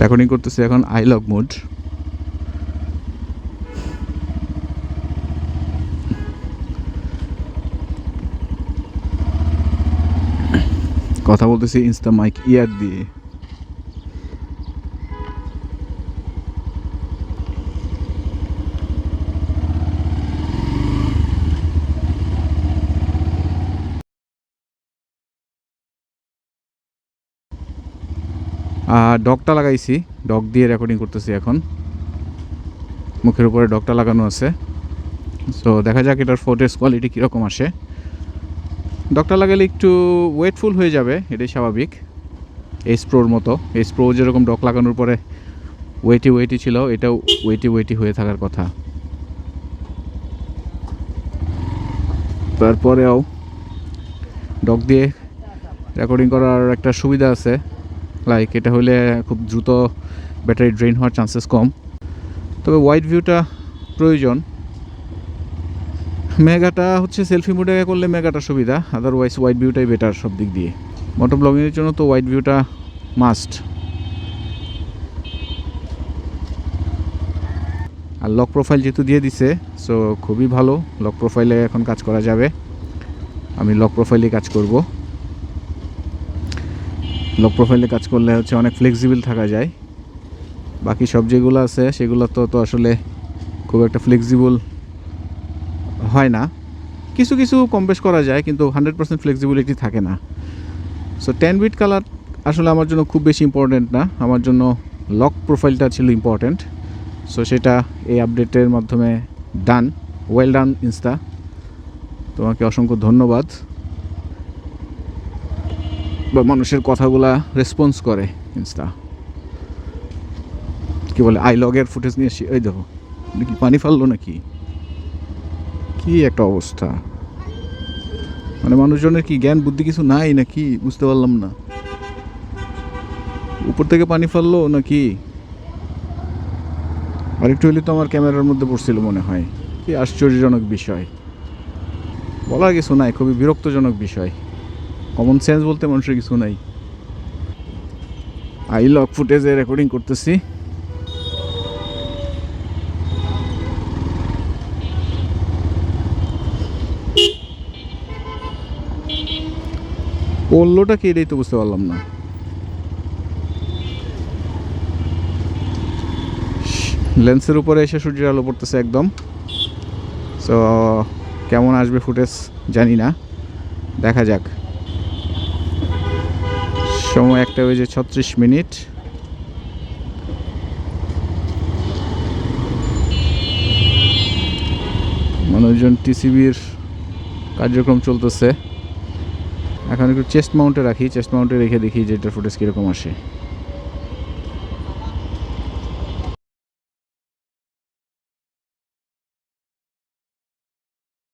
Recording করতেছি এখন আইলগ mode. কথা বলতেছি ইনস্টা মাইক ইয়ার দিয়ে। ডগটা লাগাইছি, ডগ দিয়ে রেকর্ডিং করতেছি এখন। মুখের উপরে ডগটা লাগানো আছে। সো দেখা যাক এটার ফোটেজ কোয়ালিটি কীরকম আসে। ডগটা লাগালে একটু ওয়েটফুল হয়ে যাবে, এটাই স্বাভাবিক। এইচ প্রোর মতো, এইচ প্রো যেরকম ডগ লাগানোর পরে ওয়েটি ছিল, এটাও ওয়েটি হয়ে থাকার কথা। তারপরেও ডগ দিয়ে রেকর্ডিং করার একটা সুবিধা আছে, লাইক এটা হলে খুব দ্রুত ব্যাটারি ড্রেন হওয়ার চান্সেস কম। তবে ওয়াইড ভিউটা প্রয়োজন। মেগাটা হচ্ছে সেলফি মোডে করলে মেগাটা সুবিধা, আদারওয়াইজ ওয়াইড ভিউটাই বেটার সব দিক দিয়ে। মোটো ব্লগিংয়ের জন্য তো ওয়াইড ভিউটা মাস্ট। আর লক প্রোফাইল যেহেতু দিয়ে দিছে, সো খুবই ভালো। লক প্রোফাইলে এখন কাজ করা যাবে। আমি লক প্রোফাইলে কাজ করব। লক প্রোফাইলে কাজ করলে হচ্ছে অনেক ফ্লেক্সিবল থাকা যায়। বাকি সব যেগুলো আছে সেগুলো তো আসলে খুব একটা ফ্লেক্সিবল হয় না। কিছু কিছু কম বেশ করা যায়, কিন্তু 100% ফ্লেক্সিবিলিটি থাকে না। সো 10 বিট কালার আসলে আমার জন্য খুব বেশি ইম্পর্টেন্ট না, আমার জন্য লক প্রোফাইলটা ছিল ইম্পর্টেন্ট। সো সেটা এই আপডেটের মাধ্যমে ডান। ওয়েল ডান ইনস্টা, তোমাকে অসংখ্য ধন্যবাদ। বা মানুষের কথাগুলা রেসপন্স করে ইনস্টা। কি বলে আইলগের ফুটেজ নিয়ে এই দেখো, কি পানি ফেললো নাকি, কি একটা অবস্থা। মানে মানুষজনের কি জ্ঞান বুদ্ধি কিছু নাই নাকি, বুঝতে পারলাম না। উপর থেকে পানি ফেললো নাকি। আরেকটু হলে তো আমার ক্যামেরার মধ্যে পড়ছিল মনে হয়। কি আশ্চর্যজনক বিষয়, বলার কিছু নাই, খুবই বিরক্তজনক বিষয়। কমন সেন্স বলতে মানুষের কিছু নাই। আইলগ ফুটেজে রেকর্ডিং করতেছি। পড়লোটা কি এটাই তো বুঝতে পারলাম না। লেন্সের উপরে এসে সূর্যের আলো পড়তেছে একদম। সো কেমন আসবে ফুটেজ জানি না, দেখা যাক। সময় 1:36। মানুষজন টিসিবির কার্যক্রম চলতেছে। এখন একটু চেস্ট মাউন্টে রাখি, চেস্ট মাউন্টে রেখে দেখি যে এটার ফুটেজ কীরকম আসে।